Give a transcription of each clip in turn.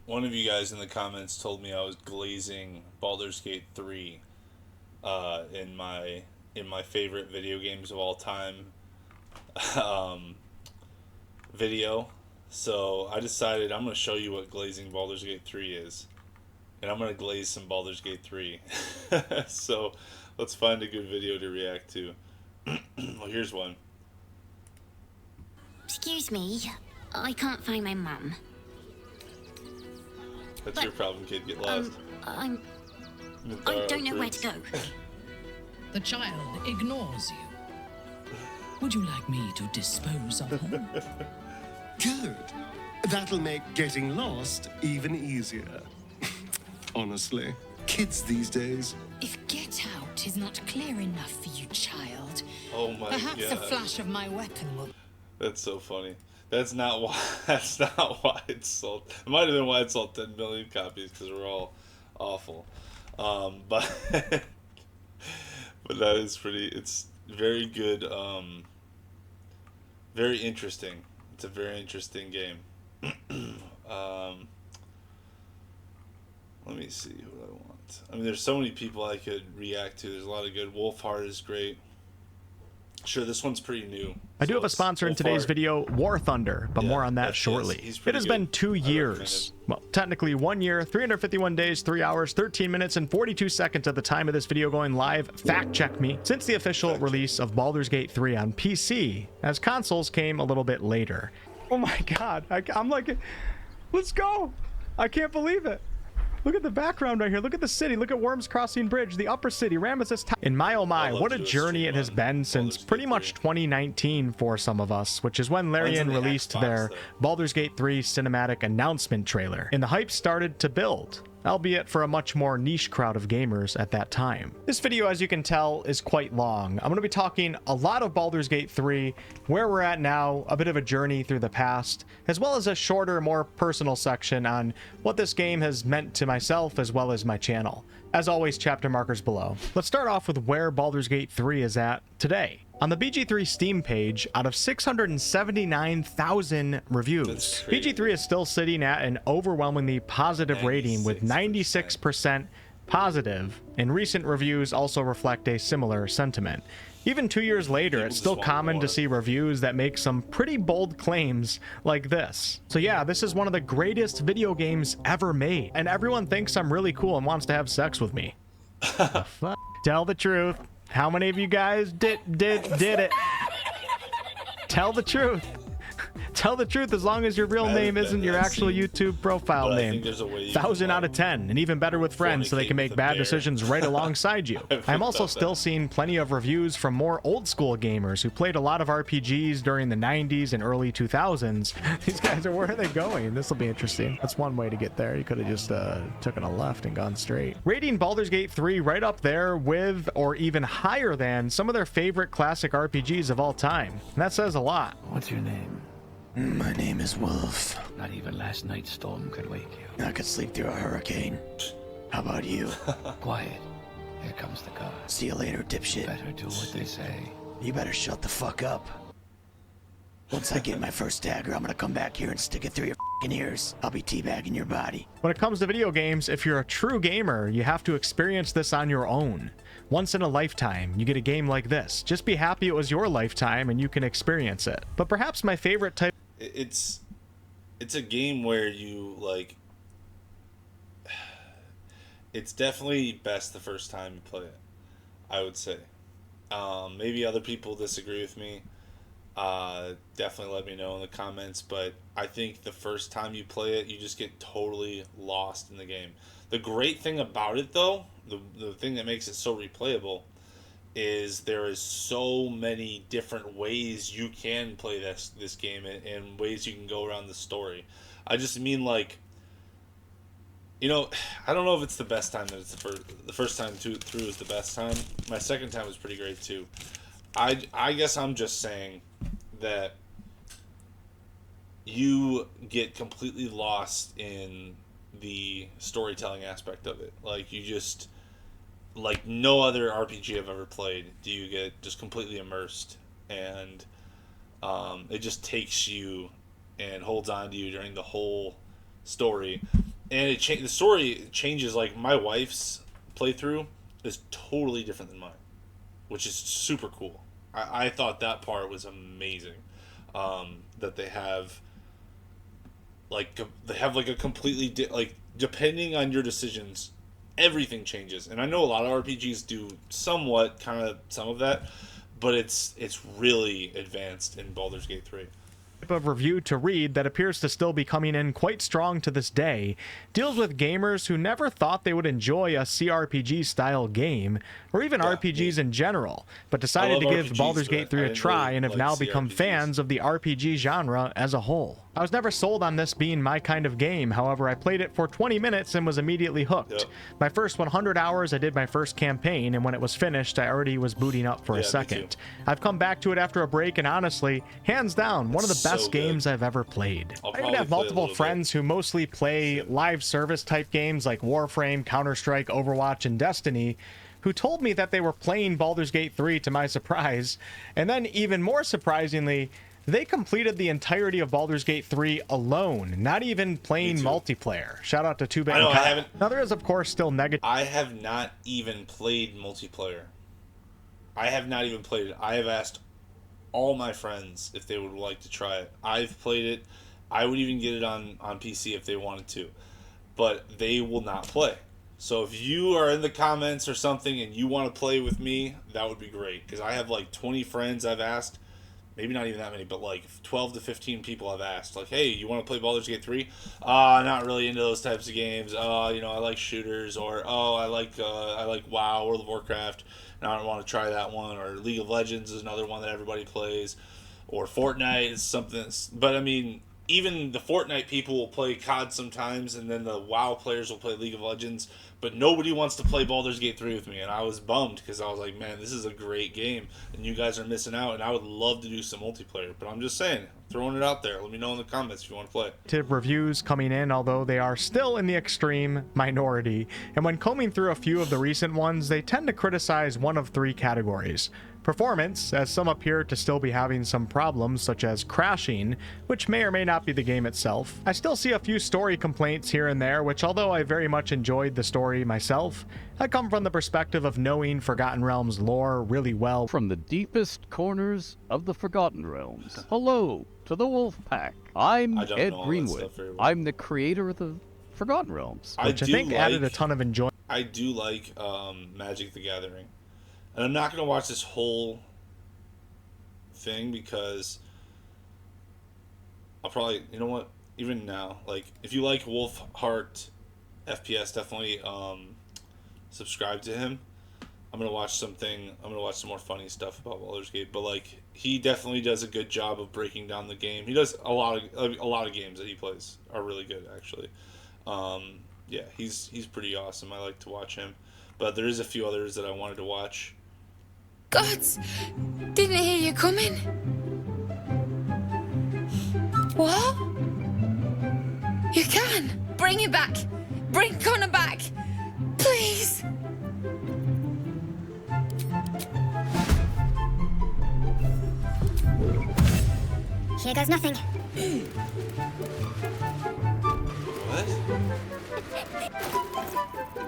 One of you guys in the comments told me I was glazing Baldur's Gate 3 in my favorite video games of all time um, video. So I decided I'm going to show you what glazing Baldur's Gate 3 is. And I'm going to glaze some Baldur's Gate 3. So let's find a good video to react to. Well, here's one. Excuse me, I can't find my mum. That's your problem, kid. Get lost. I don't know where to go. The child ignores you. Would you like me to dispose of her? Good. That'll make getting lost even easier. Honestly, kids these days. If get out is not clear enough for you, child, Oh my perhaps god. a flash of my weapon will... That's so funny. That's not why. That's not why it sold. It might have been why it sold 10 million copies because we're all awful. But but that is pretty. It's very good. Very interesting. It's a very interesting game. Let me see who I want. I mean, there's so many people I could react to. There's a lot of good. Wolfheart is great. Sure, this one's pretty new. I do have a sponsor in today's video, War Thunder, but more on that shortly. It has been 2 years. Well, technically 1 year, 351 days, 3 hours, 13 minutes, and 42 seconds at the time of this video going live. Fact check me. Since the official release of Baldur's Gate 3 on PC, as consoles came a little bit later. Oh my god, I'm like, let's go. I can't believe it. Look at the background right here. Look at the city. Look at Worms Crossing Bridge, the upper city, Ramesses Town. And my oh my, what a journey it has been since pretty much 2019 for some of us, which is when Larian released their Baldur's Gate 3 cinematic announcement trailer. And the hype started to build, albeit for a much more niche crowd of gamers at that time. This video, as you can tell, is quite long. I'm going to be talking a lot of Baldur's Gate 3, where we're at now, a bit of a journey through the past, as well as a shorter, more personal section on what this game has meant to myself as well as my channel. As always, chapter markers below. Let's start off with where Baldur's Gate 3 is at today. On the BG3 Steam page, out of 679,000 reviews, BG3 is still sitting at an overwhelmingly positive rating with 96% positive, and recent reviews also reflect a similar sentiment. Even 2 years later, it's still common to see reviews that make some pretty bold claims like this. So yeah, this is one of the greatest video games ever made, and everyone thinks I'm really cool and wants to have sex with me. The fuck? Tell the truth. How many of you guys did it? Tell the truth. Tell the truth as long as your real name isn't your actual YouTube profile name. 1,000 out of 10, and even better with friends so they can make bad decisions right alongside you. I'm also still seeing plenty of reviews from more old school gamers who played a lot of RPGs during the 90s and early 2000s. These guys are, where are they going? This will be interesting. That's one way to get there. You could have just taken a left and gone straight. Rating Baldur's Gate 3 right up there with, or even higher than, some of their favorite classic RPGs of all time. And that says a lot. What's your name? My name is Wolf. Not even last night's storm could wake you. I could sleep through a hurricane. How about you? Quiet. Here comes the guard. See you later, dipshit. Better do what they say. You better shut the fuck up. Once I get my first dagger, I'm gonna come back here and stick it through your fucking ears. I'll be teabagging your body. When it comes to video games, if you're a true gamer, you have to experience this on your own. Once in a lifetime, you get a game like this. Just be happy it was your lifetime and you can experience it. But perhaps my favorite type... It's a game where you, like... It's definitely best the first time you play it, I would say. Maybe other people disagree with me. Definitely let me know in the comments, but I think the first time you play it, you just get totally lost in the game. The great thing about it, though, the thing that makes it so replayable, is there is so many different ways you can play this game, and ways you can go around the story. I just mean, like, you know, I don't know if it's the best time that it's the first time through is the best time. My second time was pretty great too. I guess I'm just saying that you get completely lost in the storytelling aspect of it. Like, you just, like no other RPG I've ever played, do you get just completely immersed, and it just takes you and holds on to you during the whole story. and the story changes. Like my wife's playthrough is totally different than mine, which is super cool. I thought that part was amazing. That they have like a completely like depending on your decisions, everything changes. And I know a lot of RPGs do somewhat kind of some of that, but it's really advanced in Baldur's Gate 3. Of review to read that appears to still be coming in quite strong to this day deals with gamers who never thought they would enjoy a CRPG style game or even RPGs in general, but decided to give RPGs, Baldur's Gate 3 a try really and have now become CRPGs. fans of the RPG genre as a whole. I was never sold on this being my kind of game, however I played it for 20 minutes and was immediately hooked. Yep. My first 100 hours I did my first campaign, and when it was finished I already was booting up for Yeah, a me second. too. I've come back to it after a break and honestly, hands down, one of the So best good. games I've ever played. I'll I even probably have play a multiple little friends who mostly play live service type games like Warframe, Counter-Strike, Overwatch, and Destiny, who told me that they were playing Baldur's Gate 3 to my surprise, and then even more surprisingly, they completed the entirety of Baldur's Gate 3 alone, not even playing Me too. multiplayer. Shout out to Two Bit. I know, I haven't. Now there is of course still negative. I have not even played multiplayer. I have not even played it. I have asked all my friends if they would like to try it. I've played it. I would even get it on PC if they wanted to. But they will not play. So if you are in the comments or something and you want to play with me, that would be great. Because I have like 20 friends I've asked. Maybe not even that many, but like 12 to 15 people I've asked. Like, hey, you want to play Baldur's Gate 3? Not really into those types of games. You know, I like shooters. Or, I like WoW, World of Warcraft. And I don't want to try that one. Or League of Legends is another one that everybody plays. Or Fortnite is something. But, I mean, even the Fortnite people will play COD sometimes. And then the WoW players will play League of Legends. But nobody wants to play Baldur's Gate 3 with me. And I was bummed because I was like, man, this is a great game. And you guys are missing out. And I would love to do some multiplayer. But I'm just saying, throwing it out there. Let me know in the comments if you want to play. Reviews coming in, although they are still in the extreme minority. And when combing through a few of the recent ones, they tend to criticize one of three categories. Performance, as some appear to still be having some problems such as crashing, which may or may not be the game itself. I still see a few story complaints here and there, which although I very much enjoyed the story myself, I come from the perspective of knowing Forgotten Realms lore really well. From the deepest corners of the Forgotten Realms, hello to the Wolf Pack. I'm Ed Greenwood. I'm the creator of the Forgotten Realms. Which I think added a ton of enjoyment. I do like Magic the Gathering. And I'm not going to watch this whole thing because I'll probably, you know what, even now, like, if you like Wolf Heart FPS, definitely subscribe to him. I'm going to watch some more funny stuff about Baldur's Gate, but, like, he definitely does a good job of breaking down the game. He does a lot of games that he plays are really good, actually. Yeah, he's pretty awesome. I like to watch him. But there is a few others that I wanted to watch. Gods, didn't hear you coming. What? You can. Bring it back. Bring Connor back. Please. Here goes nothing. What?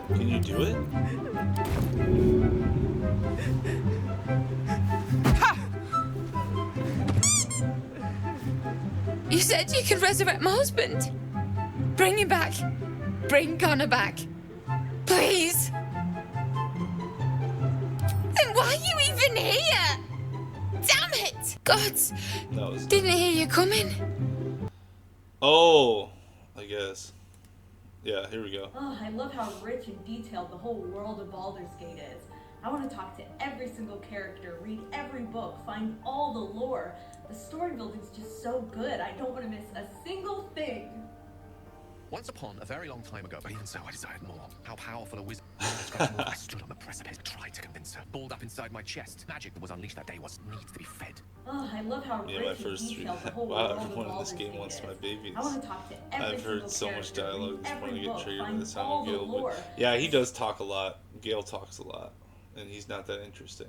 Can you do it? You said you could resurrect my husband. Bring him back. Bring Connor back. Please. Then why are you even here? Damn it! Gods, didn't hear you coming. Oh, I guess. Yeah, here we go. Oh, I love how rich and detailed the whole world of Baldur's Gate is. I want to talk to every single character, read every book, find all the lore. The story building's just so good. I don't want to miss a single thing. Once upon a very long time ago, but even so, I desired more. How powerful a wizard. I stood on the precipice, tried to convince her. Balled up inside my chest. Magic that was unleashed that day needs to be fed. Oh, I love how Yeah, my rich and first three. detailed the whole Wow, world of everyone in this Baldur's game Gate wants is. my babies. I want to talk to every I've heard so single much character, dialogue read this morning every to get book, triggered by find the sound all of the Gale. lore. But yeah, he does talk a lot. Gale talks a lot, and he's not that interesting.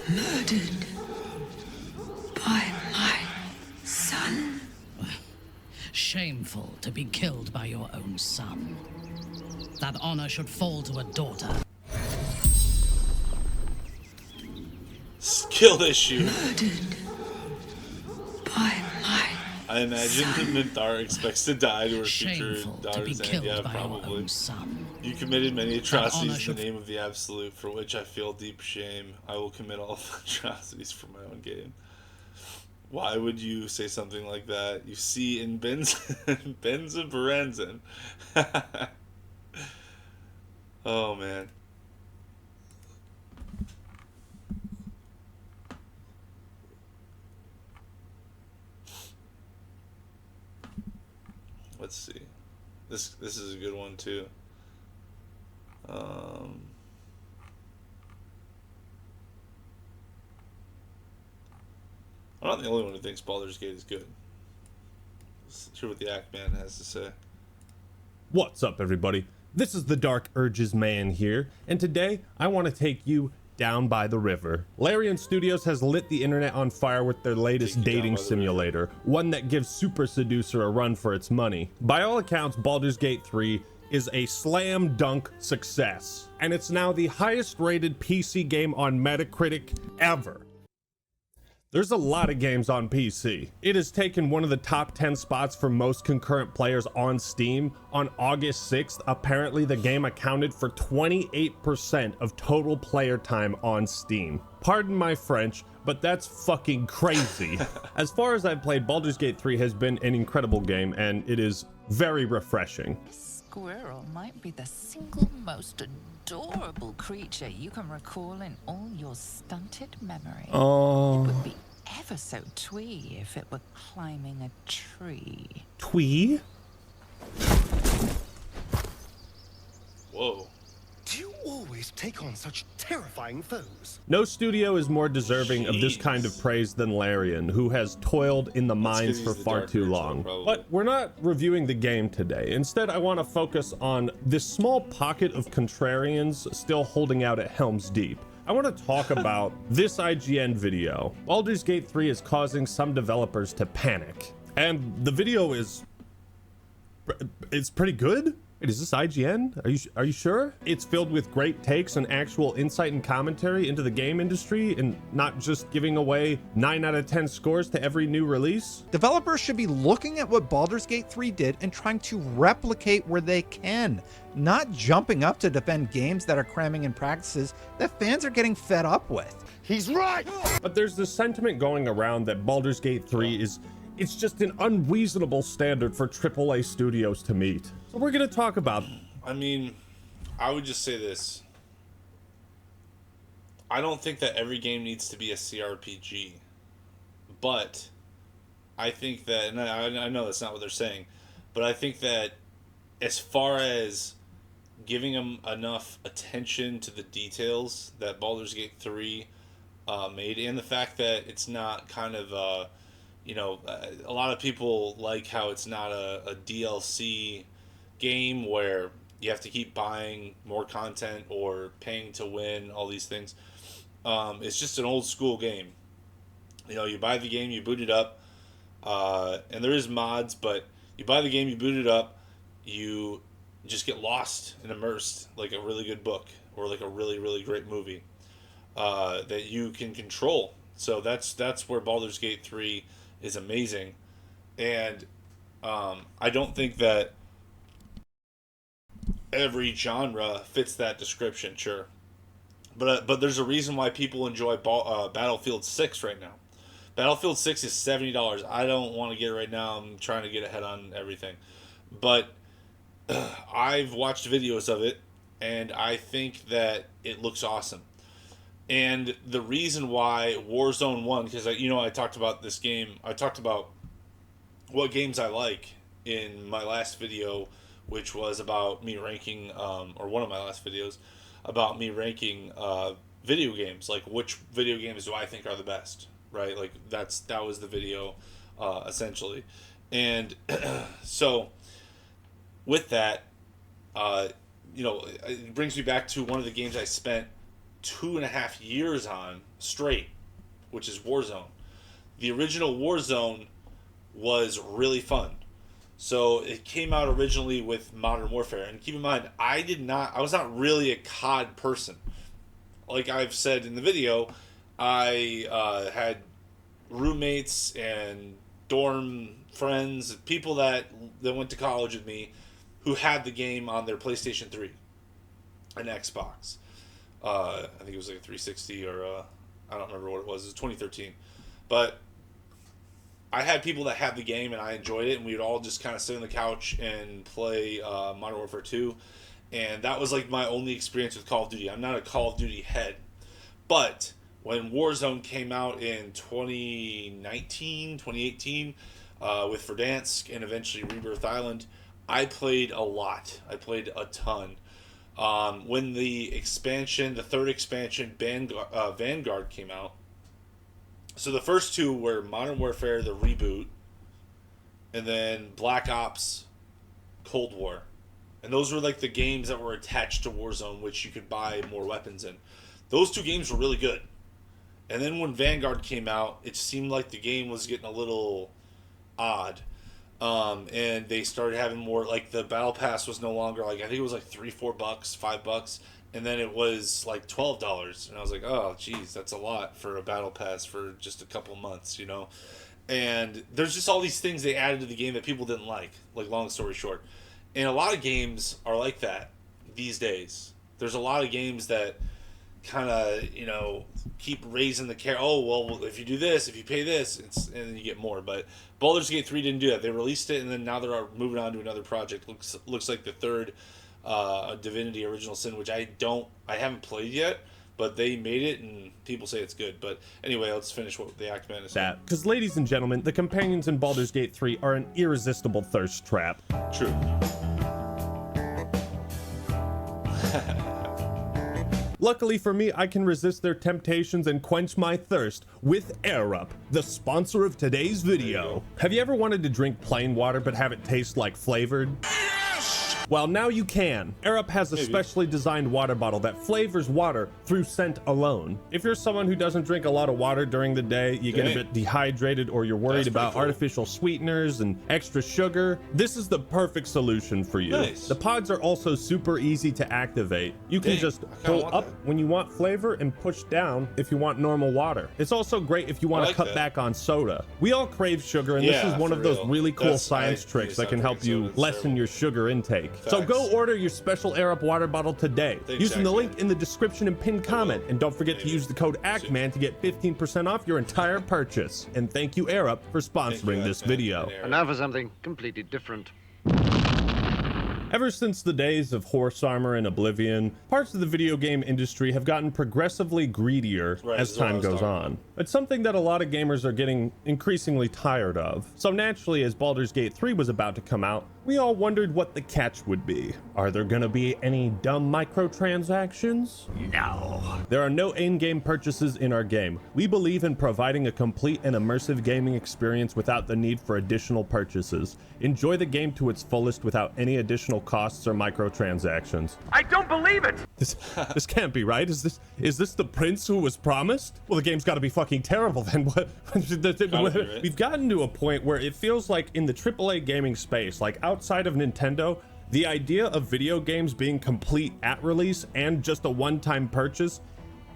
Murdered by my shameful to be killed by your own son. That honor should fall to a daughter. Skill issue. Murdered by my I imagine Minthara expects to die to her future Shameful to daughter's be hand. killed Yeah, by your probably. own son. You committed many atrocities in honor the name of the Absolute, for which I feel deep shame. I will commit all atrocities for my own gain. Why would you say something like that? You see in Benza Berenzin. Oh, man. Let's see. This is a good one too. I'm not the only one who thinks Baldur's Gate is good. Let's hear what the Act Man has to say. What's up, everybody? This is the Dark Urges Man here, and today I want to take you down by the river. Larian Studios has lit the internet on fire with their latest dating simulator, one that gives Super Seducer a run for its money. By all accounts, Baldur's Gate 3 is a slam dunk success, and it's now the highest rated PC game on Metacritic ever. There's a lot of games on PC. It has taken one of the top 10 spots for most concurrent players on Steam. On August 6th, apparently the game accounted for 28% of total player time on Steam. Pardon my French, but that's fucking crazy. As far as I've played, Baldur's Gate 3 has been an incredible game, and it is very refreshing. This squirrel might be the single most adorable creature you can recall in all your stunted memory. Oh. It would be ever so twee if it were climbing a tree. Twee? Whoa. Do you always take on such terrifying foes? No studio is more deserving of this kind of praise than Larian, who has toiled in the mines for far too long. But we're not reviewing the game today. Instead, I want to focus on this small pocket of contrarians still holding out at Helm's Deep. I want to talk about this IGN video. Baldur's Gate 3 is causing some developers to panic. And the video is... it's pretty good? Wait, is this IGN? Are you sure? It's filled with great takes and actual insight and commentary into the game industry, and not just giving away 9 out of 10 scores to every new release. Developers should be looking at what Baldur's Gate 3 did and trying to replicate where they can, not jumping up to defend games that are cramming in practices that fans are getting fed up with. He's right! But there's this sentiment going around that Baldur's Gate 3 is... it's just an unreasonable standard for AAA studios to meet. So we're going to talk about... I mean, I would just say this. I don't think that every game needs to be a CRPG. But I think that, and I know that's not what they're saying, but I think that as far as giving them enough attention to the details that Baldur's Gate 3 made, and the fact that it's not kind of... you know, a lot of people like how it's not a DLC game where you have to keep buying more content or paying to win, all these things. It's just an old school game. You know, you buy the game, you boot it up, and there is mods, but you buy the game, you boot it up, you just get lost and immersed like a really good book or like a really, really great movie that you can control. So that's where Baldur's Gate 3 is amazing, and I don't think that every genre fits that description, sure, but there's a reason why people enjoy Battlefield 6 right now. Battlefield 6 is $70. I don't want to get it right now. I'm trying to get ahead on everything, but I've watched videos of it, and I think that it looks awesome. And the reason why Warzone 1, because I talked about this game, I talked about what games I like in my last video, which was about me ranking, or one of my last videos, about me ranking video games, like which video games do I think are the best, right? Like that was the video, essentially. And so with that, it brings me back to one of the games I spent 2.5 years on straight, which is Warzone. The original Warzone was really fun. So it came out originally with Modern Warfare, and keep in mind, I was not really a COD person. Like I've said in the video, I had roommates and dorm friends, people that went to college with me, who had the game on their PlayStation 3, an Xbox. I think it was like a 360 or I don't remember what it was. It was 2013, but I had people that had the game and I enjoyed it, and we would all just kind of sit on the couch and play Modern Warfare 2, and that was like my only experience with Call of Duty. I'm not a Call of Duty head, but when Warzone came out in 2018, with Verdansk and eventually Rebirth Island, I played a lot. I played a ton. When the third expansion, Vanguard came out, so the first two were Modern Warfare, the reboot, and then Black Ops, Cold War. And those were like the games that were attached to Warzone, which you could buy more weapons in. Those two games were really good. And then when Vanguard came out, it seemed like the game was getting a little odd. And they started having more, like the Battle Pass was no longer like, I think it was like $3-4, $5. And then it was like $12, and I was like, "Oh, geez, that's a lot for a battle pass for just a couple months, you know." And there's just all these things they added to the game that people didn't like. Like, long story short, and a lot of games are like that these days. There's a lot of games that kind of, you know, keep raising the care. Oh, well, if you do this, if you pay this, and then you get more. But Baldur's Gate 3 didn't do that. They released it, and then now they're moving on to another project. Looks like the third. Divinity Original Sin, which I haven't played yet, but they made it and people say it's good. But anyway, let's finish what the Act Man is saying. Because, ladies and gentlemen, the companions in Baldur's Gate 3 are an irresistible thirst trap. True. Luckily for me, I can resist their temptations and quench my thirst with Air Up, the sponsor of today's video. Have you ever wanted to drink plain water but have it taste like flavored? Well, now you can. Air Up has a specially designed water bottle that flavors water through scent alone. If you're someone who doesn't drink a lot of water during the day, you get a bit dehydrated, or you're worried about artificial sweeteners and extra sugar, this is the perfect solution for you. Nice. The pods are also super easy to activate. You can just pull up when you want flavor and push down if you want normal water. It's also great if you want to cut back on soda. We all crave sugar, and this is one of those really cool science tricks that can help you lessen your sugar intake. So go order your special Air Up water bottle today using the link in the description and pinned comment. And don't forget to use the code ACTMAN to get 15% off your entire purchase. And thank you, Air Up, for sponsoring this video. And now for something completely different. Ever since the days of Horse Armor and Oblivion, parts of the video game industry have gotten progressively greedier as time goes on. It's something that a lot of gamers are getting increasingly tired of. So naturally, as Baldur's Gate 3 was about to come out, we all wondered what the catch would be. Are there gonna be any dumb microtransactions? No. There are no in-game purchases in our game. We believe in providing a complete and immersive gaming experience without the need for additional purchases. Enjoy the game to its fullest without any additional costs or microtransactions. I don't believe it! This can't be right. Is this the prince who was promised? Well, the game's got to be fucking terrible then. What? We've gotten to a point where it feels like in the AAA gaming space, like outside of Nintendo, the idea of video games being complete at release and just a one-time purchase,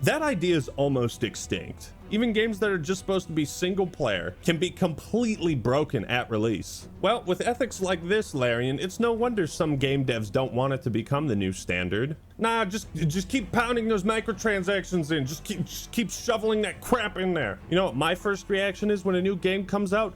that idea is almost extinct. Even games that are just supposed to be single player can be completely broken at release. Well, with ethics like this, Larian, it's no wonder some game devs don't want it to become the new standard. Nah, just keep pounding those microtransactions in. Just keep shoveling that crap in there. You know what my first reaction is when a new game comes out?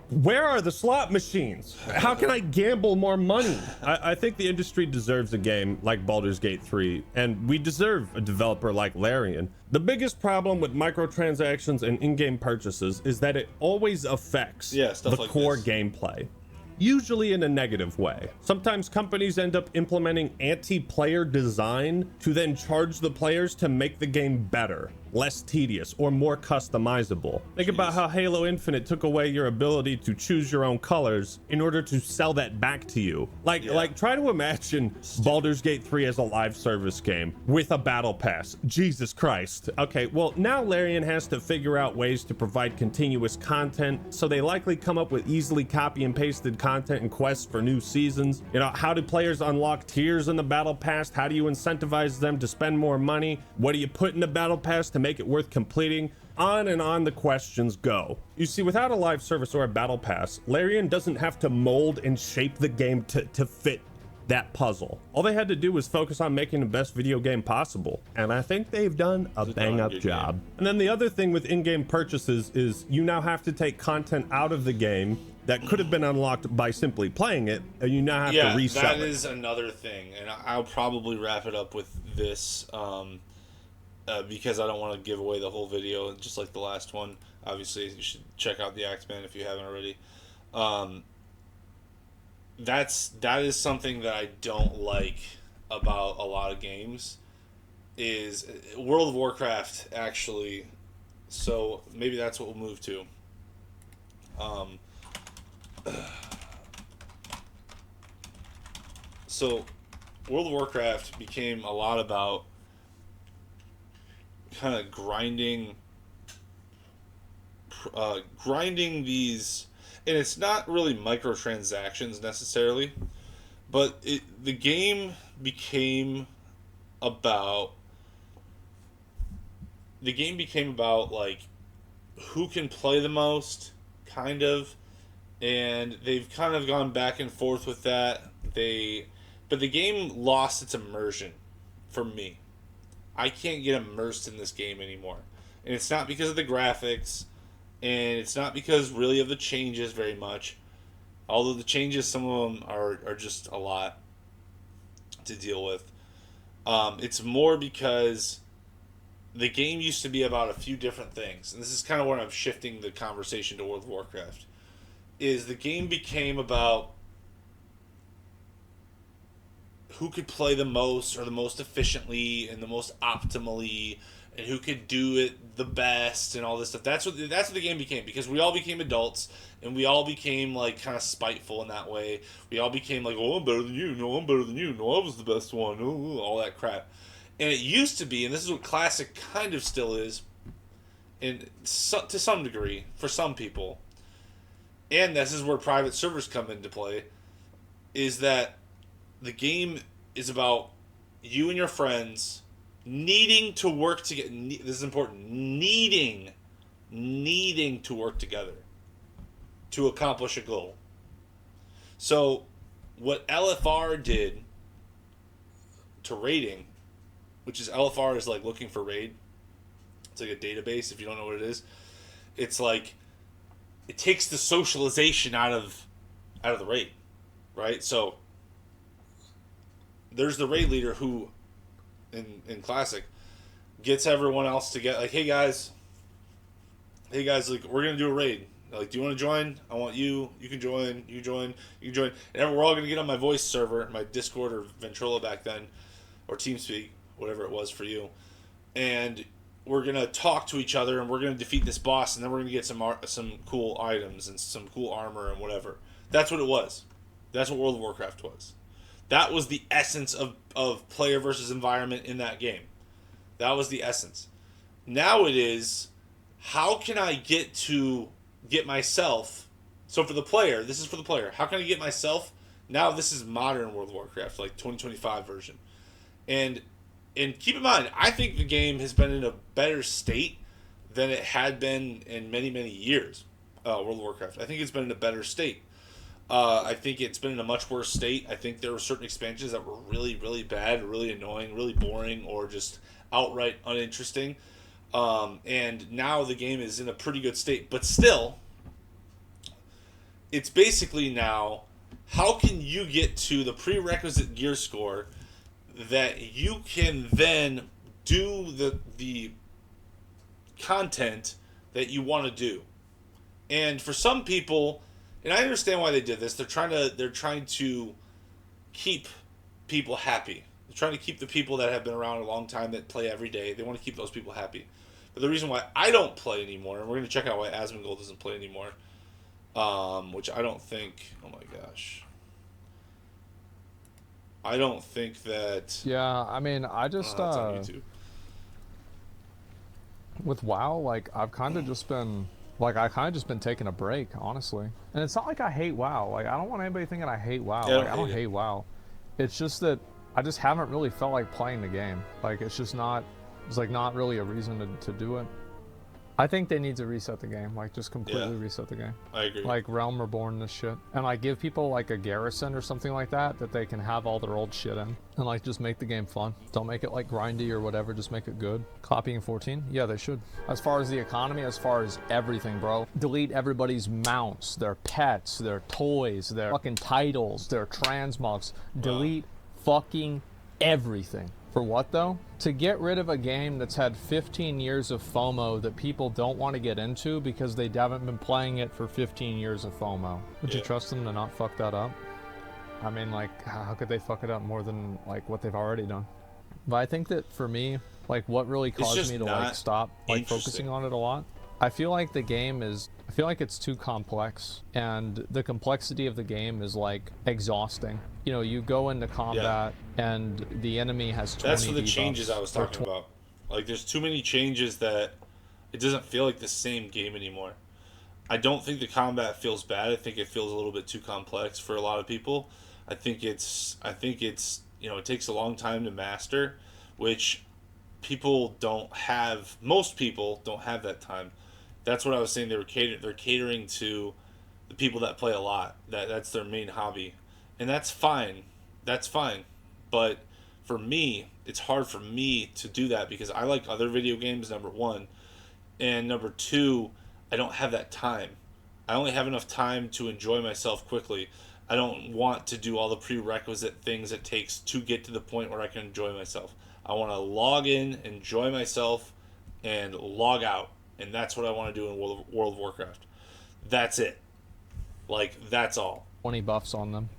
Where are the slot machines? How can I gamble more money? I think the industry deserves a game like Baldur's Gate 3, and we deserve a developer like Larian. The biggest problem with microtransactions and in-game purchases is that it always affects the core gameplay. Usually in a negative way. Sometimes companies end up implementing anti-player design to then charge the players to make the game better. less tedious, or more customizable. Think about how Halo Infinite took away your ability to choose your own colors in order to sell that back to you. Like try to imagine Baldur's Gate 3 as a live service game with a battle pass. Jesus Christ. Okay, well, now Larian has to figure out ways to provide continuous content, so they likely come up with easily copy and pasted content and quests for new seasons. You know, how do players unlock tiers in the battle pass? How do you incentivize them to spend more money? What do you put in the battle pass to make it worth completing? On and on the questions go. You see, without a live service or a battle pass, Larian doesn't have to mold and shape the game to fit that puzzle. All they had to do was focus on making the best video game possible, and I think they've done a bang-up job. And then the other thing with in-game purchases is you now have to take content out of the game that could have been unlocked by simply playing it, and you now have to resell it. That is another thing, and I'll probably wrap it up with this, because I don't want to give away the whole video, just like the last one. Obviously, you should check out the Axeman if you haven't already. That is something that I don't like about a lot of games, is World of Warcraft, actually. So maybe that's what we'll move to. So World of Warcraft became a lot about kind of grinding these, and it's not really microtransactions necessarily, but the game became about like who can play the most, kind of, and they've kind of gone back and forth with that. But the game lost its immersion for me. I can't get immersed in this game anymore. And it's not because of the graphics, and it's not because really of the changes very much. Although the changes, some of them are just a lot to deal with. It's more because the game used to be about a few different things. And this is kind of where I'm shifting the conversation to World of Warcraft. Is the game became about who could play the most or the most efficiently and the most optimally, and who could do it the best and all this stuff. That's what the game became, because we all became adults and we all became like kind of spiteful in that way. We all became like, oh, I'm better than you. No, I'm better than you. No, I was the best one. Oh, all that crap. And it used to be, and this is what Classic kind of still is, and to some degree for some people, and this is where private servers come into play, is that the game is about you and your friends needing to work together. This is important. Needing to work together to accomplish a goal. So what LFR did to raiding, which is LFR is like looking for raid. It's like a database, if you don't know what it is. It's like it takes the socialization out of the raid, right? So there's the raid leader who, in Classic, gets everyone else to get like, hey guys, like we're gonna do a raid. Like, do you want to join? I want you. You can join. You join. You can join. And we're all gonna get on my voice server, my Discord or Ventrilo back then, or TeamSpeak, whatever it was for you, and we're gonna talk to each other, and we're gonna defeat this boss, and then we're gonna get some cool items and some cool armor and whatever. That's what it was. That's what World of Warcraft was. That was the essence of player versus environment in that game. That was the essence. Now it is, how can I get myself, so for the player, this is for the player, how can I get myself, now this is modern World of Warcraft, like 2025 version. And keep in mind, I think the game has been in a better state than it had been in many, many years, World of Warcraft. I think it's been in a better state. I think it's been in a much worse state. I think there were certain expansions that were really, really bad, really annoying, really boring, or just outright uninteresting. And now the game is in a pretty good state. But still, it's basically now, how can you get to the prerequisite gear score that you can then do the content that you want to do? And for some people, and I understand why they did this. They're trying to keep people happy. They're trying to keep the people that have been around a long time that play every day. They want to keep those people happy. But the reason why I don't play anymore, and we're going to check out why Asmongold doesn't play anymore, which I don't think, oh my gosh. I don't think that... Yeah, I mean, I just, it's on YouTube. With WoW, like, I've kind of just been, like, I kind of just been taking a break, honestly. And it's not like I hate WoW. Like, I don't want anybody thinking I hate WoW. Yeah, like, I don't hate WoW. It's just that I just haven't really felt like playing the game. Like, it's just not, it's like not really a reason to do it. I think they need to reset the game, like just completely reset the game. I agree. Like Realm Reborn this shit. And like give people like a garrison or something like that they can have all their old shit in. And like just make the game fun. Don't make it like grindy or whatever, just make it good. Copying 14? Yeah, they should. As far as the economy, as far as everything, bro. Delete everybody's mounts, their pets, their toys, their fucking titles, their transmogs. Delete fucking everything. For what though? To get rid of a game that's had 15 years of FOMO that people don't want to get into because they haven't been playing it for 15 years of FOMO. Would you trust them to not fuck that up? I mean, like, how could they fuck it up more than like what they've already done? But I think that for me, like what really caused me to like stop like focusing on it a lot, I feel like the game is, I feel like it's too complex, and the complexity of the game is like exhausting. You know, you go into combat and the enemy has 20 That's for the debuffs, changes I was talking about. Like, there's too many changes that it doesn't feel like the same game anymore. I don't think the combat feels bad. I think it feels a little bit too complex for a lot of people. I think it's, you know, it takes a long time to master, which people don't have, most people don't have that time. That's what I was saying. They're catering to the people that play a lot. That's their main hobby. And that's fine. That's fine. But for me, it's hard for me to do that because I like other video games, number one. And number two, I don't have that time. I only have enough time to enjoy myself quickly. I don't want to do all the prerequisite things it takes to get to the point where I can enjoy myself. I want to log in, enjoy myself, and log out. And that's what I want to do in World of Warcraft. That's it. Like, that's all. 20 buffs on them.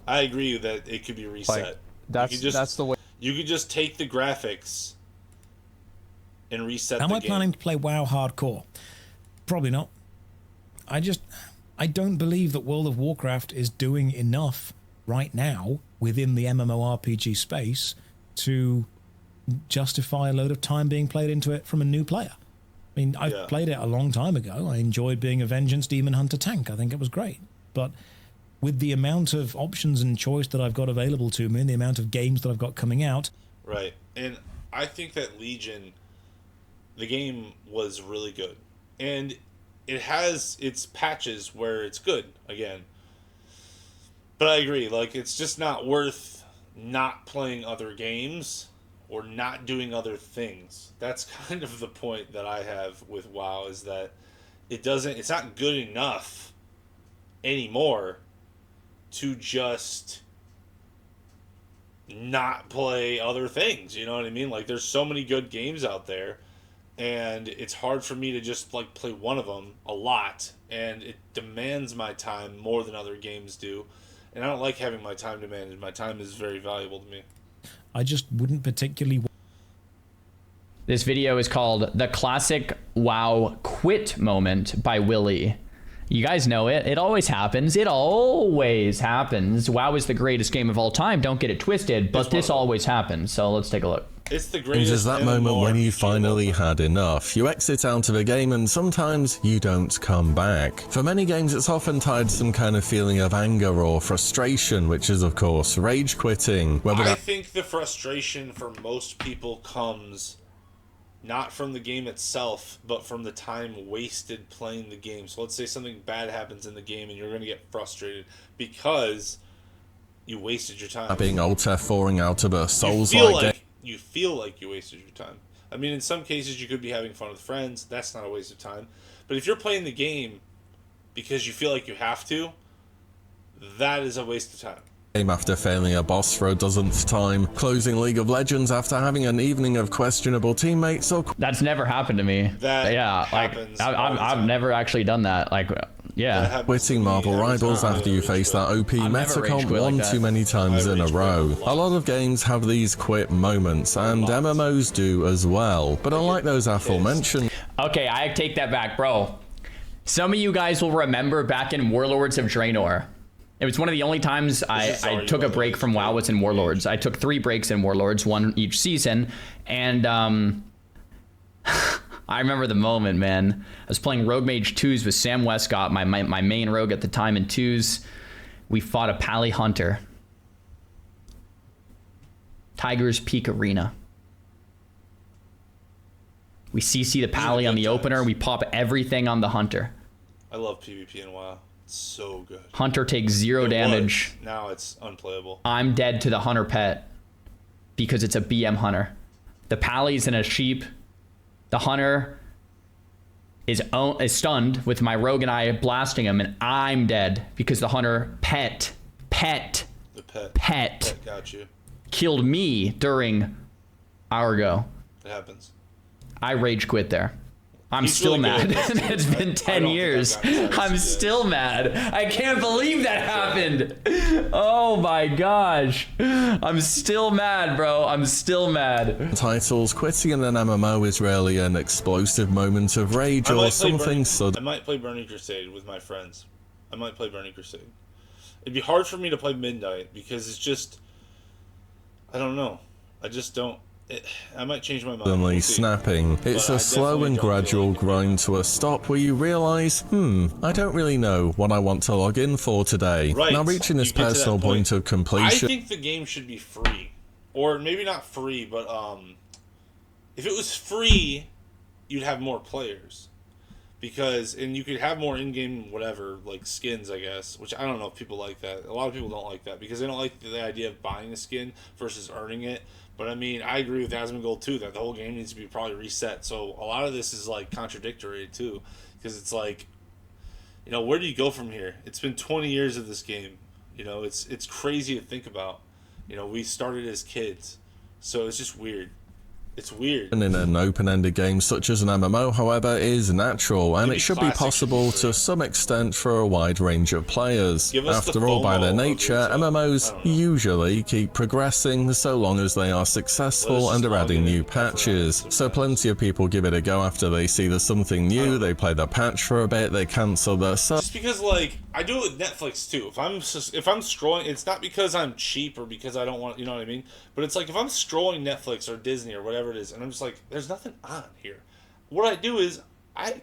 I agree that it could be reset. Like, that's the way. You could just take the graphics and reset the game. Am I planning to play WoW hardcore? Probably not. I don't believe that World of Warcraft is doing enough right now within the MMORPG space to justify a load of time being played into it from a new player. I mean, I've played it a long time ago. I enjoyed being a Vengeance Demon Hunter tank. I think it was great. But with the amount of options and choice that I've got available to me and the amount of games that I've got coming out... Right. And I think that Legion, the game was really good. And it has its patches where it's good, again. But I agree, like, it's just not worth not playing other games or not doing other things. That's kind of the point that I have with WoW, is that it's not good enough anymore to just not play other things, you know what I mean? Like, there's so many good games out there, and it's hard for me to just, like, play one of them a lot, and it demands my time more than other games do, and I don't like having my time demanded. My time is very valuable to me. I just wouldn't particularly... This video is called The Classic WoW Quit Moment by Willie. You guys know it. It always happens. It always happens. WoW is the greatest game of all time. Don't get it twisted, but this always happens. So let's take a look. It's the It greatest. is that moment when you finally had enough. You exit out of a game and sometimes you don't come back. For many games, it's often tied to some kind of feeling of anger or frustration, which is of course rage quitting. I think the frustration for most people comes not from the game itself, but from the time wasted playing the game. So let's say something bad happens in the game and you're going to get frustrated because you wasted your time. Being Alt F4ing out of a Souls-like game. You feel like you wasted your time. I mean, in some cases you could be having fun with friends. That's not a waste of time. But if you're playing the game because you feel like you have to, that is a waste of time. After failing a boss for a dozenth time, closing League of Legends after having an evening of questionable teammates, or... That's never happened to me. That happens. I've never actually done that. Like, Yeah. Quitting Marvel Rivals after you face that OP metacomp one too many times in a row. A lot of games have these quit moments, and MMOs do as well. But unlike those aforementioned... Okay, I take that back, bro. Some of you guys will remember back in Warlords of Draenor. It was one of the only times I took a break from WoW was in Warlords. I took 3 breaks in Warlords, 1 each season, and I remember the moment, man. I was playing Rogue Mage 2s with Sam Westcott, my main rogue at the time in 2s. We fought a Pally Hunter. Tiger's Peak Arena. We CC the Pally on the opener. We pop everything on the Hunter. I love PvP in WoW. It's so good. Hunter takes 0 damage. Now it's unplayable. I'm dead to the Hunter pet because it's a BM Hunter. The Pally's in a sheep. The Hunter is stunned with my rogue and I blasting him, and I'm dead because the Hunter pet got you. Killed me during our go. It happens. I rage quit there. I'm still mad. It's been 10 years. I'm still mad. I can't believe that happened. Oh my gosh. I'm still mad, bro. I'm still mad. Titles, quitting in an MMO is rarely an explosive moment of rage or something I might play Burning Crusade with my friends. I might play Burning Crusade. It'd be hard for me to play Midnight because it's just... I don't know. I just don't... I might change my mind. Suddenly snapping. It's a slow and gradual grind to a stop where you realize, I don't really know what I want to log in for today. Right. Now reaching this personal point of completion. I think the game should be free. Or maybe not free, but if it was free, you'd have more players. And you could have more in-game whatever, like skins, I guess, which I don't know if people like that. A lot of people don't like that because they don't like the idea of buying a skin versus earning it. But I mean, I agree with Asmongold too that the whole game needs to be probably reset. So a lot of this is like contradictory too, because it's like, you know, where do you go from here? It's been 20 years of this game. You know, it's crazy to think about. You know, we started as kids, so it's just weird. It's weird. And in an open-ended game such as an MMO, however, is natural, and it should be possible to some extent for a wide range of players. After all, by their nature, MMOs usually keep progressing so long as they are successful and are adding new patches. So plenty of people give it a go after they see there's something new, they play the patch for a bit, they cancel their sub. Just because, like, I do it with Netflix too. If I'm scrolling, it's not because I'm cheap or because I don't want, you know what I mean? But it's like if I'm scrolling Netflix or Disney or whatever it is, and I'm just like, there's nothing on here. What I do is I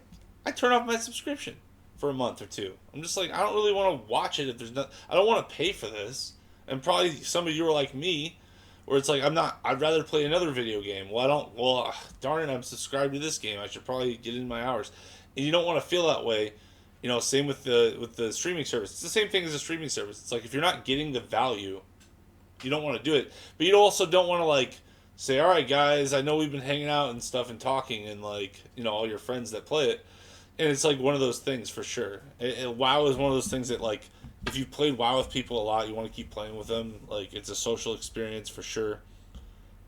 turn off my subscription for a month or 2. I'm just like, I don't really want to watch it if there's not. I don't want to pay for this. And probably some of you are like me, where it's like I'd rather play another video game. Well, darn it, I'm subscribed to this game. I should probably get in my hours. And you don't want to feel that way. You know, same with the streaming service. It's the same thing as a streaming service. It's like if you're not getting the value, you don't want to do it. But you also don't want to like say, all right, guys, I know we've been hanging out and stuff and talking and like, you know, all your friends that play it. And it's like one of those things for sure. WoW is one of those things that like, if you've played WoW with people a lot, you want to keep playing with them. Like it's a social experience for sure.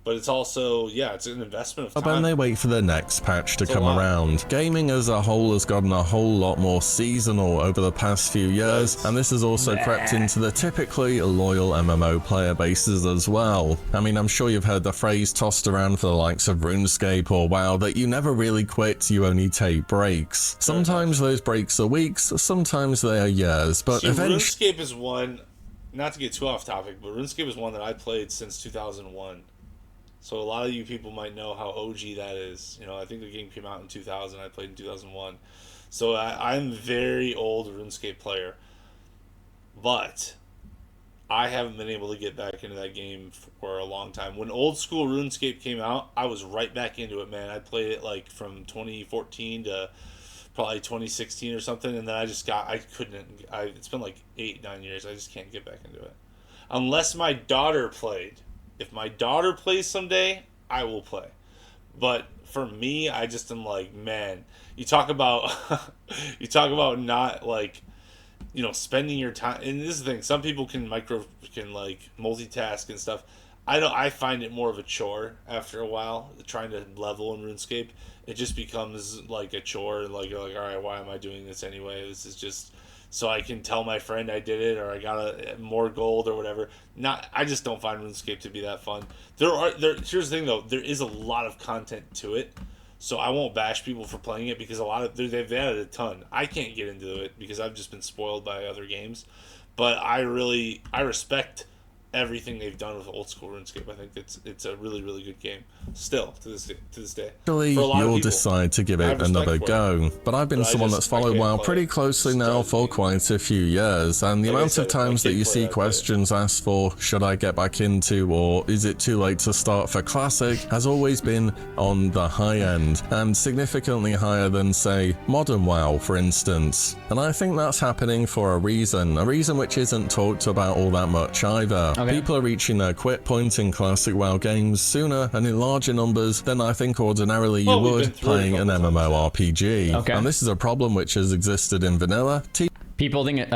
But it's also, yeah, it's an investment of time. But when they wait for the next patch to come around, gaming as a whole has gotten a whole lot more seasonal over the past few years, and this has also crept into the typically loyal MMO player bases as well. I mean, I'm sure you've heard the phrase tossed around for the likes of RuneScape or WoW that you never really quit, you only take breaks. Sometimes those breaks are weeks, sometimes they are years, but eventually... RuneScape is one, not to get too off topic, but RuneScape is one that I played since 2001. So a lot of you people might know how OG that is. You know, I think the game came out in 2000. I played in 2001. So I'm a very old RuneScape player. But I haven't been able to get back into that game for a long time. When old school RuneScape came out, I was right back into it, man. I played it like from 2014 to probably 2016 or something. And then it's been like 8-9 years. I just can't get back into it. Unless my daughter played. If my daughter plays someday, I will play. But for me, I just am like, man, you talk about not like, you know, spending your time. And this is the thing, some people can like multitask and stuff. I find it more of a chore after a while trying to level in RuneScape. It just becomes like a chore. Like you're like, all right, why am I doing this anyway? This is just so I can tell my friend I did it, or I got more gold or whatever. I just don't find RuneScape to be that fun. Here's the thing though, there is a lot of content to it, so I won't bash people for playing it because they've added a ton. I can't get into it because I've just been spoiled by other games, but I respect everything they've done with old school RuneScape. I think it's a really, really good game still to this day. Actually, you'll decide to give it another go. But I've been someone that's followed WoW pretty closely now for quite a few years, and the amount of times that you see questions asked for, should I get back into, or is it too late to start for Classic, has always been on the high end, and significantly higher than, say, Modern WoW, for instance. And I think that's happening for a reason which isn't talked about all that much either. People are reaching their quit point in Classic WoW games sooner and in larger numbers than I think ordinarily you would playing an MMORPG. And this is a problem which has existed in vanilla. People think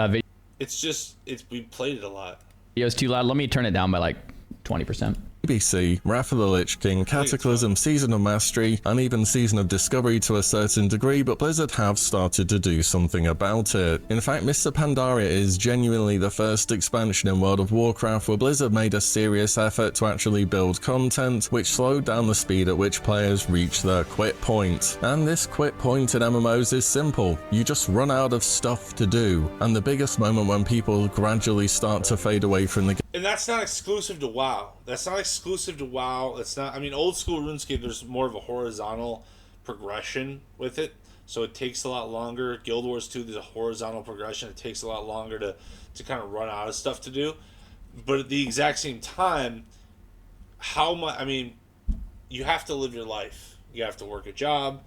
we played it a lot. Video's too loud. Let me turn it down by like 20%. BBC, Wrath of the Lich King, Cataclysm, Season of Mastery, and even Season of Discovery to a certain degree, but Blizzard have started to do something about it. In fact, Mr. Pandaria is genuinely the first expansion in World of Warcraft where Blizzard made a serious effort to actually build content which slowed down the speed at which players reach their quit point. And this quit point in MMOs is simple. You just run out of stuff to do. And the biggest moment when people gradually start to fade away from the game. And that's not exclusive to WoW. That's not exclusive to WoW. It's not. I mean, old school RuneScape, there's more of a horizontal progression with it, so it takes a lot longer. Guild Wars 2, there's a horizontal progression. It takes a lot longer to kind of run out of stuff to do. But at the exact same time, how much? I mean, you have to live your life. You have to work a job.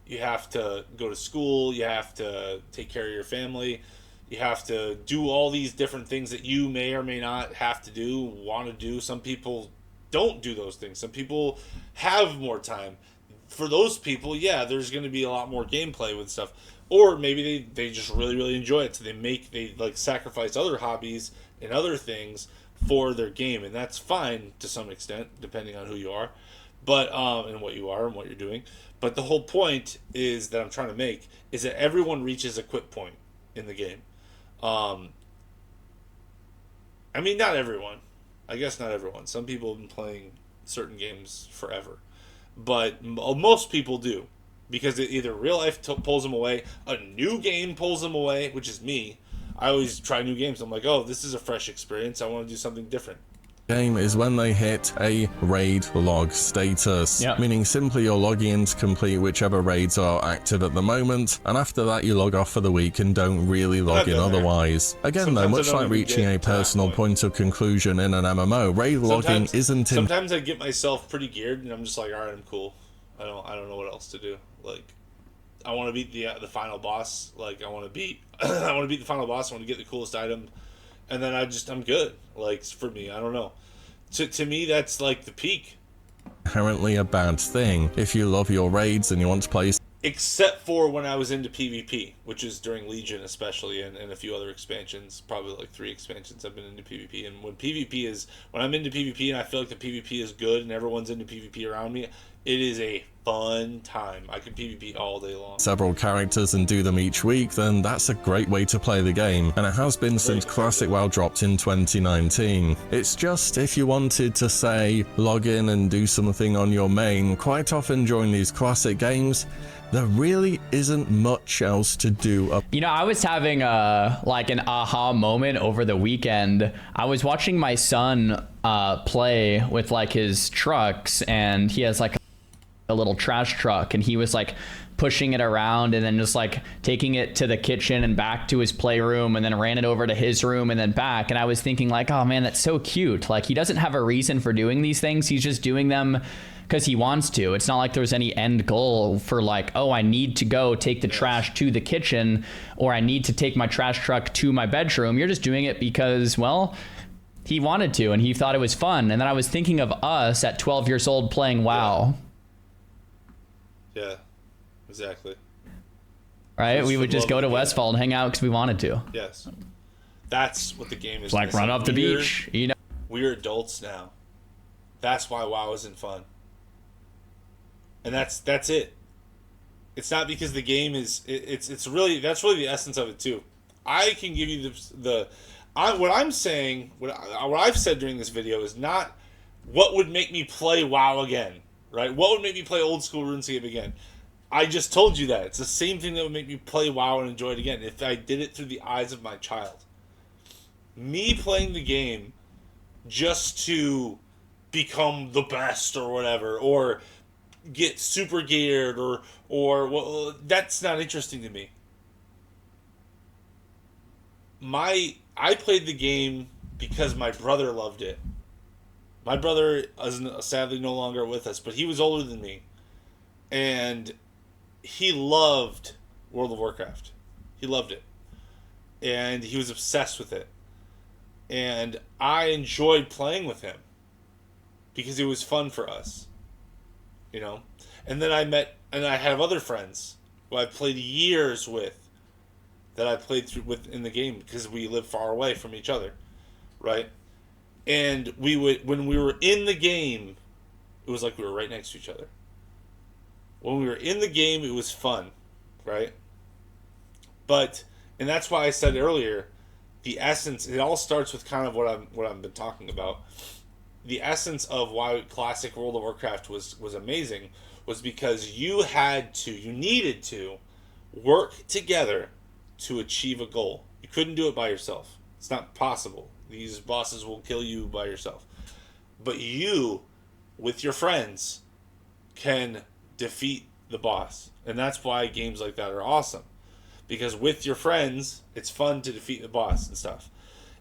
You have to go to school. You have to take care of your family. You have to do all these different things that you may or may not have to do, want to do. Some people don't do those things. Some people have more time. For those people, yeah, there's going to be a lot more gameplay with stuff. Or maybe they just really, really enjoy it. So they like sacrifice other hobbies and other things for their game. And that's fine to some extent, depending on who you are. But, and what you are and what you're doing. But the whole point is that I'm trying to make is that everyone reaches a quit point in the game. I mean, not everyone. I guess not everyone. Some people have been playing certain games forever. But most people do. Because either real life pulls them away, a new game pulls them away, which is me. I always try new games. I'm like, oh, this is a fresh experience. I want to do something different. Game is when they hit a raid log status, meaning simply you're logging in to complete whichever raids are active at the moment, and after that you log off for the week and don't really log in otherwise. Again though, much like reaching a personal point of conclusion in an MMO, raid logging isn't sometimes I get myself pretty geared and I'm just like, alright, I'm cool. I don't know what else to do. Like, I want to beat the final boss. Like, I want to beat the final boss. I want to get the coolest item. And then I'm good. Like, for me, I don't know. To me, that's like the peak. Inherently a bad thing if you love your raids and you want to play. Except for when I was into PvP, which is during Legion especially, and a few other expansions, probably like 3 expansions I've been into PvP. And when I'm into PvP and I feel like the PvP is good and everyone's into PvP around me, it is a fun time. I can PvP all day long. Several characters and do them each week, then that's a great way to play the game, and it has been since Classic WoW dropped in 2019. It's just, if you wanted to say, log in and do something on your main, quite often during these classic games, there really isn't much else to do. You know, I was having like an aha moment over the weekend. I was watching my son play with like his trucks, and he has like a little trash truck, and he was like pushing it around and then just like taking it to the kitchen and back to his playroom, and then ran it over to his room and then back. And I was thinking like, oh man, that's so cute. Like, he doesn't have a reason for doing these things. He's just doing them because he wants to. It's not like there's any end goal for like, oh, I need to go take the trash to the kitchen, or I need to take my trash truck to my bedroom. You're just doing it because, well, he wanted to and he thought it was fun. And then I was thinking of us at 12 years old playing WoW. Yeah, exactly. Right? We would just go to Westfall and hang out because we wanted to. Yes. That's what the game is. Like, run up the beach, you know? We're adults now. That's why WoW isn't fun. And that's it. It's not because the game is. It's really, that's really the essence of it too. I can give you what I'm saying. What I've said during this video is not what would make me play WoW again, right? What would make me play old school RuneScape again? I just told you that. It's the same thing that would make me play WoW and enjoy it again if I did it through the eyes of my child. Me playing the game just to become the best or whatever, or get super geared, or well, that's not interesting to me. I played the game because my brother loved it. My brother is sadly no longer with us, but he was older than me. And he loved World of Warcraft. He loved it. And he was obsessed with it. And I enjoyed playing with him because it was fun for us. You know? And then I have other friends who I've played years with, that I played through with in the game because we live far away from each other, right? And when we were in the game, it was like we were right next to each other. When we were in the game, it was fun, right? And that's why I said earlier, the essence, it all starts with kind of what I've been talking about. The essence of why classic World of Warcraft was amazing was because you needed to work together to achieve a goal. You couldn't do it by yourself. It's not possible. These bosses will kill you by yourself. But you, with your friends, can defeat the boss. And that's why games like that are awesome. Because with your friends, it's fun to defeat the boss and stuff.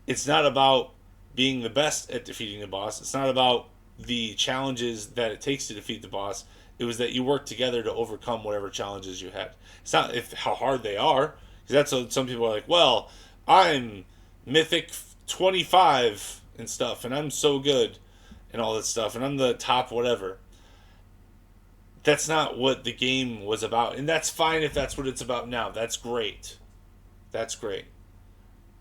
It's not about being the best at defeating the boss. It's not about the challenges that it takes to defeat the boss. It was that you work together to overcome whatever challenges you had. It's not how hard they are. Because that's what some people are like, well, I'm Mythic 25 and stuff, and I'm so good and all that stuff, and I'm the top whatever. That's not what the game was about. And that's fine if that's what it's about now. That's great. That's great.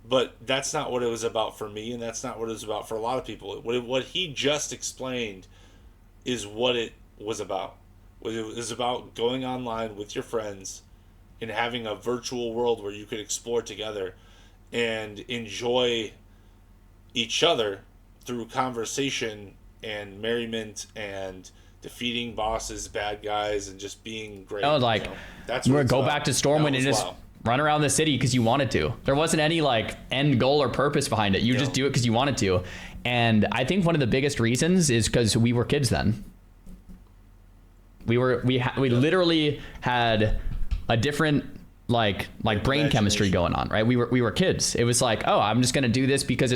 But that's not what it was about for me, and that's not what it was about for a lot of people. What he just explained is what it was about. It was about going online with your friends and having a virtual world where you could explore together and enjoy each other through conversation and merriment and defeating bosses, bad guys, and just being great. No, like, you know? That's you what would it's go about. back to Stormwind and just run around the city because you wanted to. There wasn't any like end goal or purpose behind it. You just do it because you wanted to. And I think one of the biggest reasons is because we were kids then. We literally had a different like brain chemistry going on, right? We were kids. It was like, oh, I'm just gonna do this because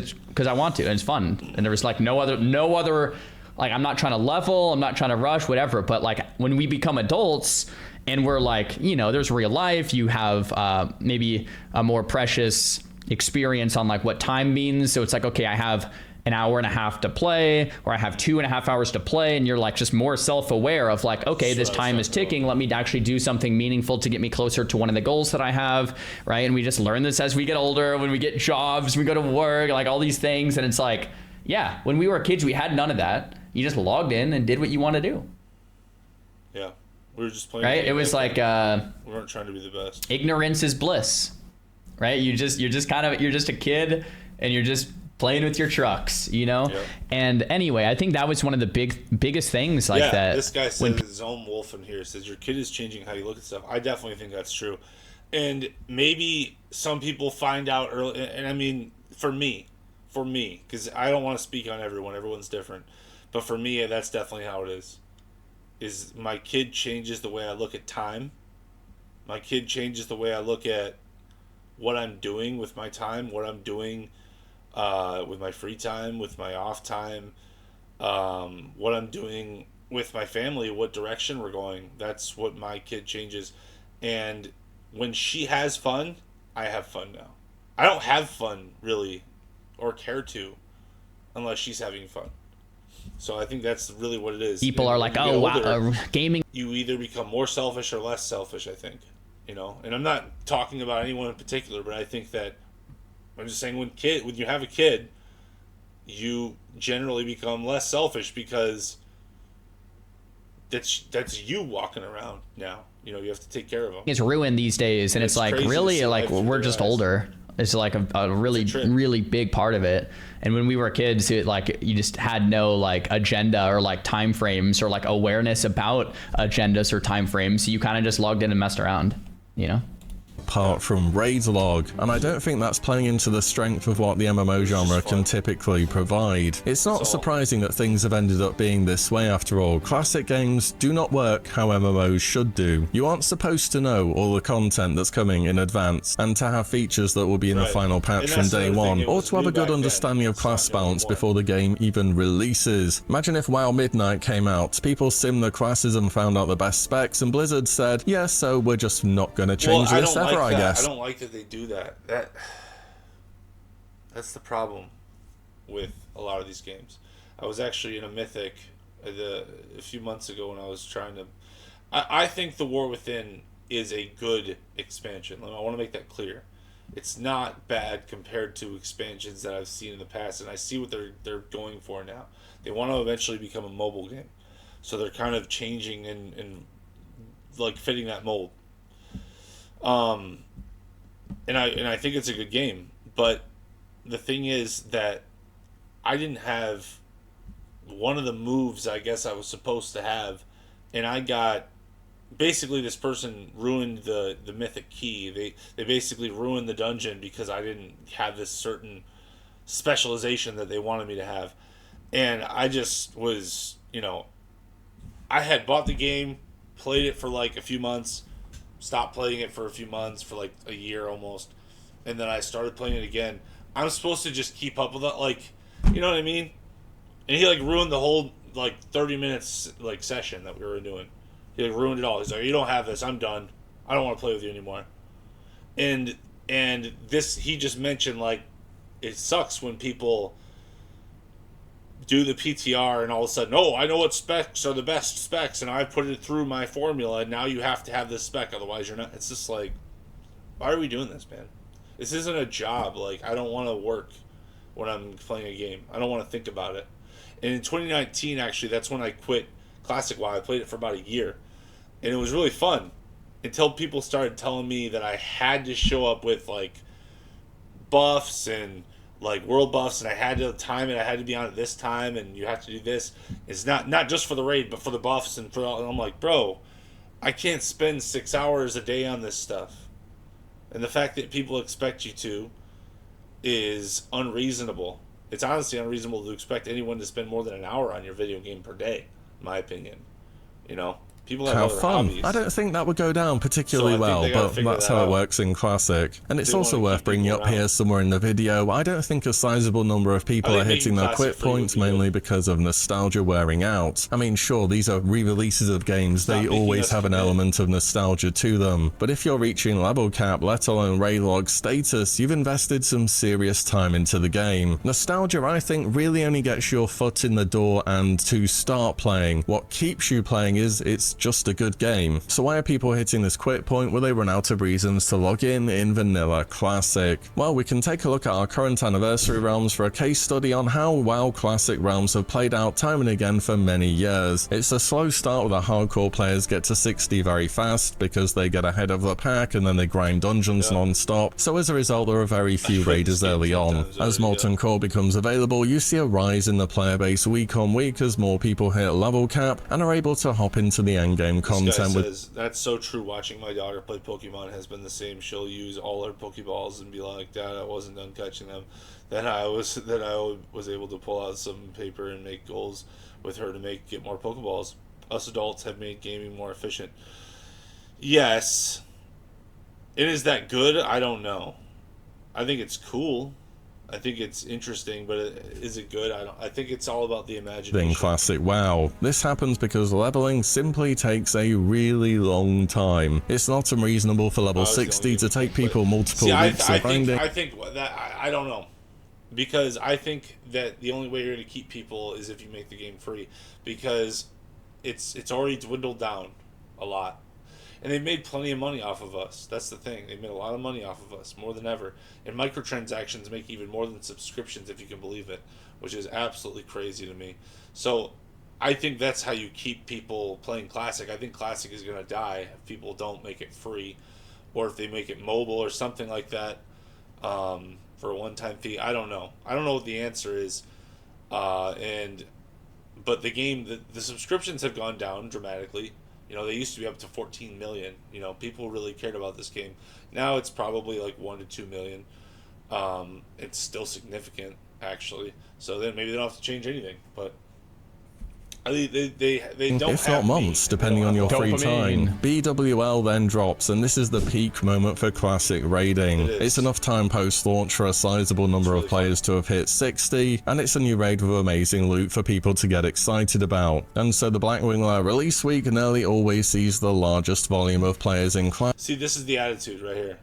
I want to, and it's fun. And there was like no other like, I'm not trying to level, I'm not trying to rush, whatever. But like when we become adults and we're like, you know, there's real life, you have maybe a more precious experience on like what time means. So it's like, okay, I have an hour and a half to play, or I have 2.5 hours to play, and you're like just more self-aware of like, okay, this time is ticking, let me actually do something meaningful to get me closer to one of the goals that I have, right? And we just learn this as we get older, when we get jobs, we go to work, like all these things. And it's like, yeah, when we were kids, we had none of that. You just logged in and did what you want to do. Yeah, we were just playing. Right? It was like we weren't trying to be the best. Ignorance is bliss, right? You're just a kid, and you're just playing with your trucks, you know? Yep. And anyway, I think that was one of the biggest things like that. This guy says, Zone Wolf in here says, your kid is changing how you look at stuff. I definitely think that's true. And maybe some people find out early, and I mean, for me, because I don't want to speak on everyone. Everyone's different. But for me, that's definitely how it is my kid changes the way I look at time. My kid changes the way I look at what I'm doing with my time, what I'm doing with my free time, with my off time, what I'm doing with my family, what direction we're going. That's what my kid changes. And when she has fun, I have fun now. I don't have fun, really, or care to, unless she's having fun. So I think that's really what it is. People are like, oh, wow, gaming. You either become more selfish or less selfish, I think. You know? And I'm not talking about anyone in particular, but I think that I'm just saying when you have a kid, you generally become less selfish because that's you walking around now. You know, you have to take care of them. It's ruined these days, and it's like really like we're just older. It's like a really really big part of it. And when we were kids, it like you just had no like agenda or like time frames or like awareness about agendas or time frames. So you kind of just logged in and messed around, you know. Apart from raid log, and I don't think that's playing into the strength of what the MMO genre can typically provide. It's not surprising that things have ended up being this way after all. Classic games do not work how MMOs should do. You aren't supposed to know all the content that's coming in advance and to have features that will be in the final patch from day one, or to have a good understanding of class balance before the game even releases. Imagine if WoW Midnight came out, people simmed the classes and found out the best specs, and Blizzard said, yeah, so we're just not going to change this ever. I guess. I don't like that they do that. That's the problem with a lot of these games. I was actually in a Mythic a few months ago when I was trying to... I think The War Within is a good expansion. I want to make that clear. It's not bad compared to expansions that I've seen in the past, and I see what they're going for now. They want to eventually become a mobile game. So they're kind of changing and like fitting that mold. And I think it's a good game, but the thing is that I didn't have one of the moves I guess I was supposed to have, and I got basically this person ruined the mythic key. They basically ruined the dungeon because I didn't have this certain specialization that they wanted me to have, and I just was, you know, I had bought the game, played it for like a few months, stopped playing it for a few months, for like a year almost, and then I started playing it again. I'm supposed to just keep up with it, like, you know what I mean? And he like ruined the whole like 30 minutes like session that we were doing. He like ruined it all. He's like, you don't have this, I'm done. I don't want to play with you anymore. And this, he just mentioned like it sucks when people do the PTR and all of a sudden, oh, I know what specs are the best specs and I put it through my formula and now you have to have this spec, otherwise you're not. It's just like, why are we doing this, man? This isn't a job. Like, I don't want to work when I'm playing a game. I don't want to think about it. And in 2019, actually, that's when I quit Classic WoW. I played it for about a year. And it was really fun until people started telling me that I had to show up with, like, buffs and, like, world buffs, and I had to time it. I had to be on at this time, and you have to do this. It's not just for the raid, but for the buffs and for all. And I'm like, bro, I can't spend 6 hours a day on this stuff. And the fact that people expect you to is unreasonable. It's honestly unreasonable to expect anyone to spend more than an hour on your video game per day, in my opinion. You know? People have fun. Hobbies. I don't think that would go down particularly well, but that's how it works in Classic. And it's also worth bringing up here somewhere in the video. I don't think a sizable number of people are hitting their quit points mainly because of nostalgia wearing out. I mean, sure, these are re-releases of games. They always have an element of nostalgia to them. But if you're reaching level cap, let alone raylog status, you've invested some serious time into the game. Nostalgia, I think, really only gets your foot in the door and to start playing. What keeps you playing is it's just a good game. So why are people hitting this quit point where they run out of reasons to log in vanilla Classic? Well, we can take a look at our current anniversary realms for a case study on how WoW Classic realms have played out time and again for many years. It's a slow start where the hardcore players get to 60 very fast because they get ahead of the pack and then they grind dungeons non-stop. So as a result, there are very few raiders early on. As Molten Core becomes available, you see a rise in the player base week on week as more people hit level cap and are able to hop into the endgame content with. That's so true. Watching my daughter play Pokemon has been the same. She'll use all her Pokeballs and be like, Dad, I wasn't done catching them. Then I was able to pull out some paper and make goals with her to get more Pokeballs. Us adults have made gaming more efficient. Yes. It is that good? I don't know. I think it's cool. I think it's interesting, but is it good? I think it's all about the imagination. In Classic WoW, this happens because leveling simply takes a really long time. It's not unreasonable for level 60 to take people multiple weeks of grinding. I think that I don't know, because I think that the only way you're going to keep people is if you make the game free, because it's already dwindled down a lot. And they've made plenty of money off of us. That's the thing. They've made a lot of money off of us, more than ever. And microtransactions make even more than subscriptions, if you can believe it, which is absolutely crazy to me. So I think that's how you keep people playing Classic. I think Classic is going to die if people don't make it free, or if they make it mobile or something like that, for a one-time fee. I don't know. I don't know what the answer is. But the game, the subscriptions have gone down dramatically. You know, they used to be up to 14 million. You know, people really cared about this game. Now it's probably like 1 to 2 million. It's still significant, actually. So then maybe they don't have to change anything. But they don't. If not months, depending on your free time. BWL then drops, and this is the peak moment for Classic raiding. It's enough time post-launch for a sizable number of players to have hit 60, and it's a new raid with amazing loot for people to get excited about. And so the Blackwing Lair release week nearly always sees the largest volume of players in Classic. See, this is the attitude right here.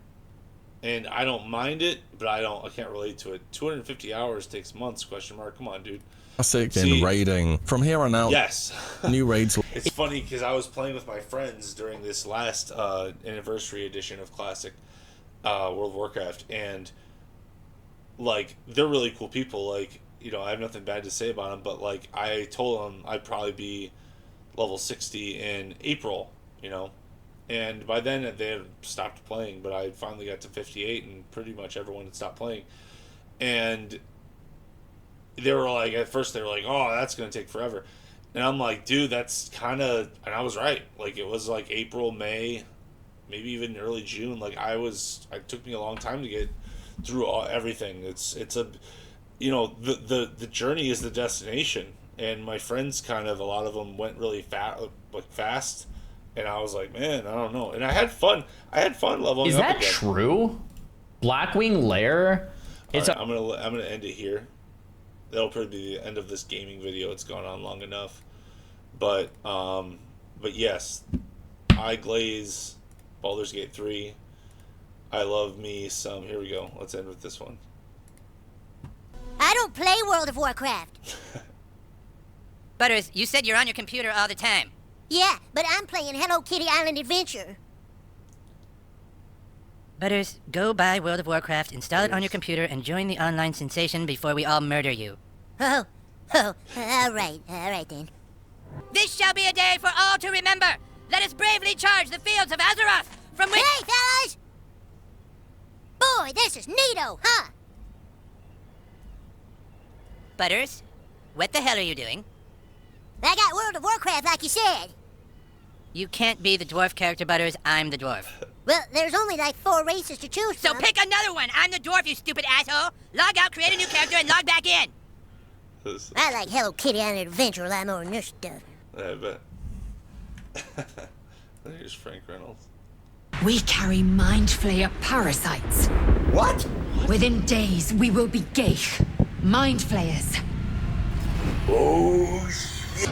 And I don't mind it, but I can't relate to it. 250 hours takes months, question mark. Come on, dude. Classic in raiding. From here on out, yes. New raids. It's funny because I was playing with my friends during this last anniversary edition of Classic World of Warcraft, and like they're really cool people. Like, you know, I have nothing bad to say about them, but like I told them I'd probably be level 60 in April, you know, and by then they had stopped playing. But I finally got to 58, and pretty much everyone had stopped playing, and they were like, at first they were like, oh, that's going to take forever. And I'm like, dude, that's kind of, and I was right. Like, it was like April, May, maybe even early June. Like, it took me a long time to get through everything. It's a, you know, the journey is the destination. And my friends kind of, a lot of them went really fast. And I was like, man, I don't know. And I had fun. Leveling up. Is that true? Blackwing Lair? Right, I'm gonna end it here. That'll probably be the end of this gaming video. It's gone on long enough. But yes, I glaze Baldur's Gate 3. I love me some. Here we go. Let's end with this one. I don't play World of Warcraft. Butters, you said you're on your computer all the time. Yeah, but I'm playing Hello Kitty Island Adventure. Butters, go buy World of Warcraft, install it on your computer, and join the online sensation before we all murder you. Oh, all right then. This shall be a day for all to remember. Let us bravely charge the fields of Azeroth, from which— Hey, fellas! Boy, this is neato, huh? Butters, what the hell are you doing? I got World of Warcraft like you said. You can't be the dwarf character, Butters. I'm the dwarf. Well, there's only like 4 races to choose from. So pick another one. I'm the dwarf, you stupid asshole. Log out, create a new character, and log back in. I like Hello Kitty Island Adventure a lot more than this stuff. I bet. There's Frank Reynolds. We carry mind flayer parasites. What? Within days, we will be Geich. Mind flayers. Oh, shit.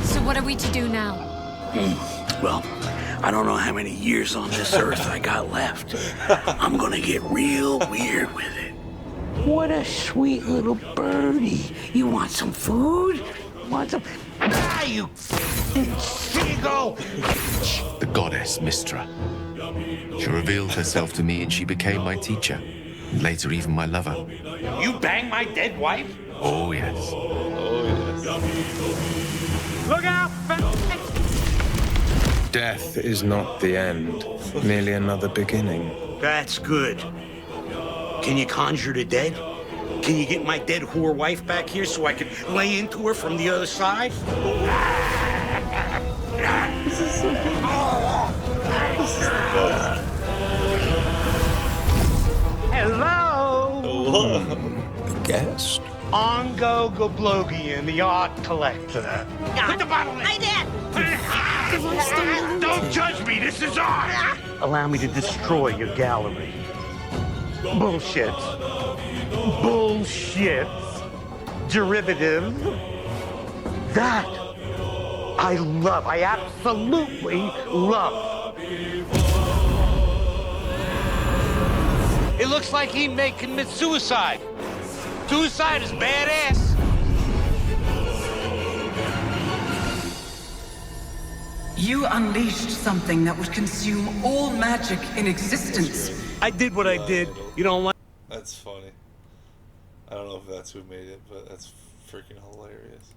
So what are we to do now? Well, I don't know how many years on this earth I got left. I'm gonna get real weird with it. What a sweet little birdie. You want some food? Want some... Ah, you seagull! The goddess Mistra. She revealed herself to me and she became my teacher. And later even my lover. You bang my dead wife? Oh, yes. Oh, yes. Look out! Death is not the end, merely another beginning. That's good. Can you conjure the dead? Can you get my dead whore wife back here so I can lay into her from the other side? This is so good. Hello? Guest? Ongo Goblogian, the art collector. Put the bottle in. Hey, Dad! Don't judge me, this is art! Allow me to destroy your gallery. Bullshit. Bullshit. Derivative. That I love. I absolutely love. It looks like he may commit suicide. Suicide is badass. You unleashed something that would consume all magic in existence. I did what I did. You don't like. That's funny. I don't know if that's who made it, but that's freaking hilarious.